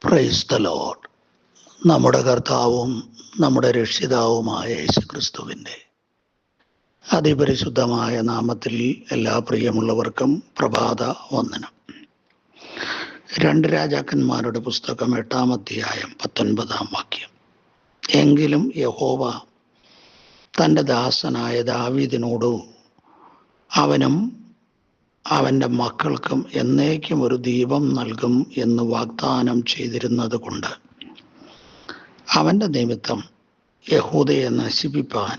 Praise the Lord. നമ്മുടെ കർത്താവും നമ്മുടെ രക്ഷിതാവുമായ യേശുക്രിസ്തുവിൻ്റെ അതിപരിശുദ്ധമായ നാമത്തിൽ എല്ലാ പ്രിയമുള്ളവർക്കും പ്രഭാത വന്ദനം. 2 രാജാക്കന്മാരുടെ പുസ്തകം 8-ാം അധ്യായം 19-ാം വാക്യം. എങ്കിലും യഹോവ തൻ്റെ ദാസനായ ദാവീദിനോടു അവനും അവൻ്റെ മക്കൾക്കും എന്നേക്കും ഒരു ദീപം നൽകും എന്ന് വാഗ്ദാനം ചെയ്തിരുന്നത് കൊണ്ട് അവൻ്റെ നിമിത്തം യഹൂദയെ നശിപ്പിപ്പാൻ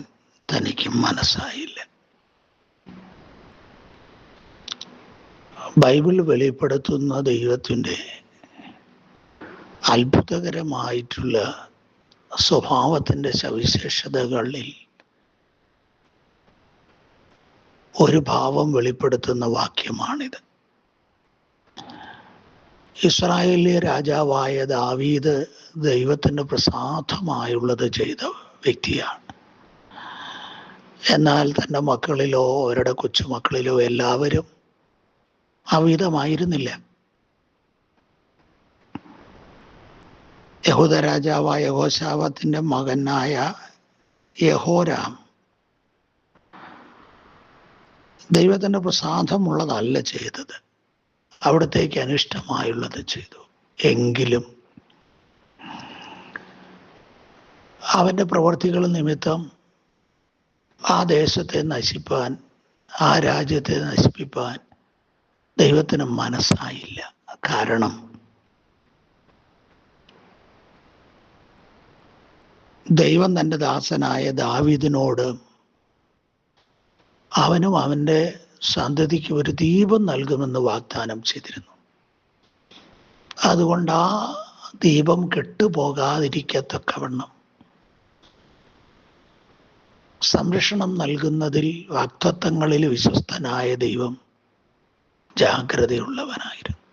തനിക്ക് മനസ്സായില്ല. ബൈബിൾ വെളിപ്പെടുത്തുന്ന ദൈവത്തിൻ്റെ അത്ഭുതകരമായിട്ടുള്ള സ്വഭാവത്തിൻ്റെ സവിശേഷതകളിൽ ഒരു ഭാവം വെളിപ്പെടുത്തുന്ന വാക്യമാണിത്. ഇസ്രായേലിലെ രാജാവായ ദാവീദ് ദൈവത്തിന് പ്രസാദമായുള്ളത് ചെയ്ത വ്യക്തിയാണ്. എന്നാൽ തൻ്റെ മക്കളിലോ അവരുടെ കൊച്ചുമക്കളിലോ എല്ലാവരും അവിധമായിരുന്നില്ല. യഹൂദ രാജാവായ യെഹോശാഫാത്തിന്റെ മകനായ യെഹോരാം ദൈവത്തിൻ്റെ പ്രസാദമുള്ളതല്ല ചെയ്തത്, അവിടത്തേക്ക് അനിഷ്ടമായുള്ളത് ചെയ്തു. എങ്കിലും അവൻ്റെ പ്രവർത്തികൾ നിമിത്തം ആ ദേശത്തെ നശിപ്പാൻ, ആ രാജ്യത്തെ നശിപ്പിപ്പാൻ ദൈവത്തിന് മനസ്സായില്ല. കാരണം ദൈവം തൻ്റെ ദാസനായ ദാവീദിനോട് അവനും അവൻ്റെ സന്തതിക്ക് ഒരു ദീപം നൽകുമെന്ന് വാഗ്ദാനം ചെയ്തിരുന്നു. അതുകൊണ്ട് ആ ദീപം കെട്ടുപോകാതിരിക്കത്തക്കവണ്ണം സംരക്ഷണം നൽകുന്നതിൽ വാഗ്ദത്തങ്ങളിൽ വിശ്വസ്തനായ ദൈവം ജാഗ്രതയുള്ളവനായിരുന്നു.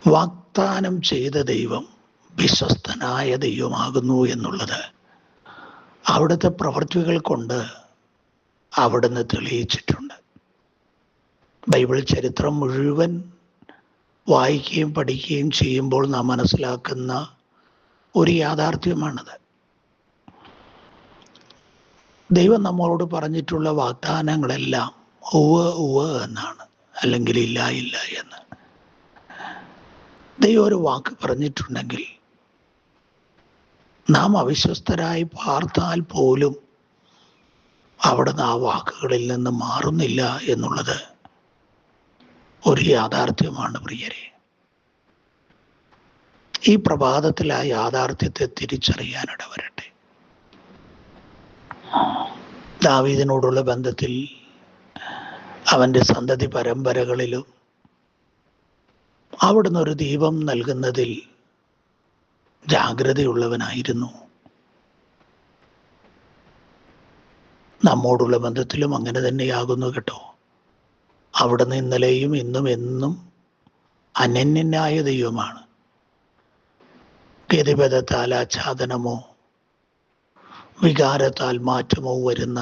വാഗ്ദാനം ചെയ്ത ദൈവം വിശ്വസ്തനായ ദൈവമാകുന്നു എന്നുള്ളത് അവിടുത്തെ പ്രവൃത്തികൾ കൊണ്ട് അവിടുന്ന് തെളിയിച്ചിട്ടുണ്ട്. ബൈബിൾ ചരിത്രം മുഴുവൻ വായിക്കുകയും പഠിക്കുകയും ചെയ്യുമ്പോൾ നാം മനസ്സിലാക്കുന്ന ഒരു യാഥാർത്ഥ്യമാണത്. ദൈവം നമ്മളോട് പറഞ്ഞിട്ടുള്ള വാഗ്ദാനങ്ങളെല്ലാം ഉവ്വ് ഉവ്വ് എന്നാണ്, അല്ലെങ്കിൽ ഇല്ല ഇല്ല എന്ന്. ദൈവം ഒരു വാക്ക് പറഞ്ഞിട്ടുണ്ടെങ്കിൽ നാം അവിശ്വസ്തരായി പാർത്താൽ പോലും അവിടുന്ന് ആ വാക്കുകളിൽ നിന്ന് മാറുന്നില്ല എന്നുള്ളത് ഒരു യാഥാർത്ഥ്യമാണ് പ്രിയരെ. ഈ പ്രഭാതത്തിൽ ആ യാഥാർത്ഥ്യത്തെ തിരിച്ചറിയാനിട വരട്ടെ. ദാവീദിനോടുള്ള ബന്ധത്തിൽ അവൻ്റെ സന്തതി പരമ്പരകളിലും അവിടുന്ന് ഒരു ദീപം നൽകുന്നതിൽ ജാഗ്രതയുള്ളവനായിരുന്നു. നമ്മോടുള്ള ബന്ധത്തിലും അങ്ങനെ തന്നെയാകുന്നു കേട്ടോ. അവിടുന്ന് ഇന്നലെയും ഇന്നും എന്നും അനന്യനായ ദൈവമാണ്. ഗതിഭേദത്താൽ ആച്ഛാദനമോ വികാരത്താൽ മാറ്റമോ വരുന്ന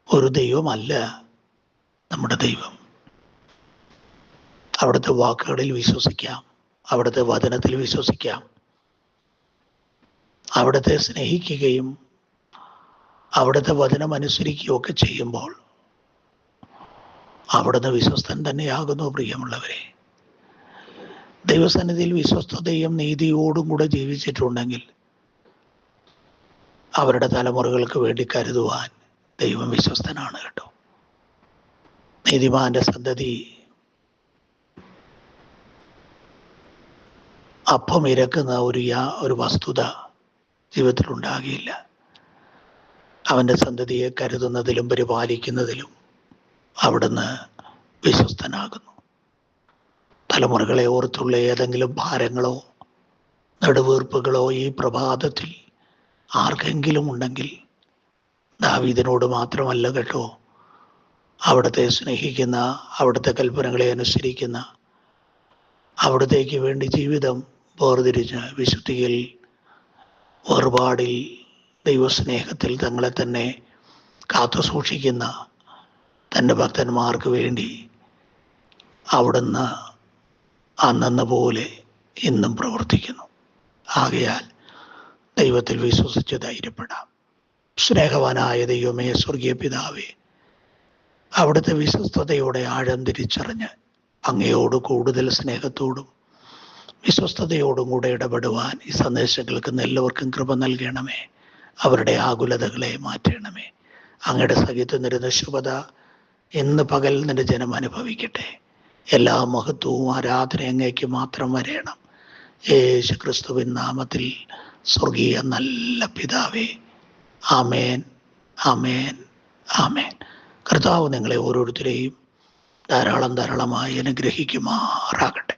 ഒരു ദൈവമല്ല നമ്മുടെ ദൈവം. അവിടുത്തെ വാക്കുകളിൽ വിശ്വസിക്കാം, അവിടുത്തെ വചനത്തിൽ വിശ്വസിക്കാം. അവിടുത്തെ സ്നേഹിക്കുകയും അവിടുത്തെ വചനം അനുസരിക്കുകയും ഒക്കെ ചെയ്യുമ്പോൾ അവിടുന്ന് വിശ്വസ്തൻ തന്നെയാകുന്നു. പ്രിയമുള്ളവരെ, ദൈവസന്നിധിയിൽ വിശ്വസ്തതയും നീതിയോടും കൂടെ ജീവിച്ചിട്ടുണ്ടെങ്കിൽ അവരുടെ തലമുറകൾക്ക് വേണ്ടി കരുതുവാൻ ദൈവം വിശ്വസ്തനാണ് കേട്ടോ. നീതിമാന്റെ സന്തതി അപ്പം ഇരക്കുന്ന ഒരു വസ്തുത ജീവിതത്തിൽ ഉണ്ടാകില്ല. അവൻ്റെ സന്തതിയെ കരുതുന്നതിലും പരിപാലിക്കുന്നതിലും അവിടുന്ന് വിശ്വസ്തനാകുന്നു. തലമുറകളെ ഓർത്തുള്ള ഏതെങ്കിലും ഭാരങ്ങളോ നെടുവീർപ്പുകളോ ഈ പ്രഭാതത്തിൽ ആർക്കെങ്കിലും ഉണ്ടെങ്കിൽ ദാവീദിനോട് മാത്രമല്ല കേട്ടോ, അവിടുത്തെ സ്നേഹിക്കുന്ന, അവിടുത്തെ കൽപ്പനകളെ അനുസരിക്കുന്ന, അവിടത്തേക്ക് വേണ്ടി ജീവിതം വേർതിരിഞ്ഞ് വിശുദ്ധിയിൽ, വേർപാടിൽ, ദൈവസ്നേഹത്തിൽ തങ്ങളെ തന്നെ കാത്തു സൂക്ഷിക്കുന്ന തൻ്റെ ഭക്തന്മാർക്ക് വേണ്ടി അവിടുന്ന് അന്നെന്ന പോലെ ഇന്നും പ്രവർത്തിക്കുന്നു. ആകയാൽ ദൈവത്തിൽ വിശ്വസിച്ച് ധൈര്യപ്പെടാം. സ്നേഹവാനായ ദൈവമേ, സ്വർഗീയ പിതാവേ, അവിടുത്തെ വിശ്വസ്തതയോടെ ആഴം തിരിച്ചറിഞ്ഞ് അങ്ങയോട് കൂടുതൽ സ്നേഹത്തോടും വിശ്വസ്തയോടും കൂടെ ഇടപെടുവാൻ ഈ സന്ദേശം കേൾക്കുന്ന എല്ലാവർക്കും കൃപ നൽകണമേ. അവരുടെ ആകുലതകളെ മാറ്റണമേ. അങ്ങയുടെ സഹിതം നിരുന്ന ശുഭത ഇന്ന് പകൽ നിന്റെ ജനം അനുഭവിക്കട്ടെ. എല്ലാ മഹത്വവും ആരാധന അങ്ങേക്ക് മാത്രം വരേണം. യേശു ക്രിസ്തുവിൻ നാമത്തിൽ സ്വർഗീയ നല്ല പിതാവേ, ആമേൻ, ആമേൻ, ആമേൻ. കർത്താവ് നിങ്ങളെ ഓരോരുത്തരെയും ധാരാളമായി അനുഗ്രഹിക്കുമാറാകട്ടെ.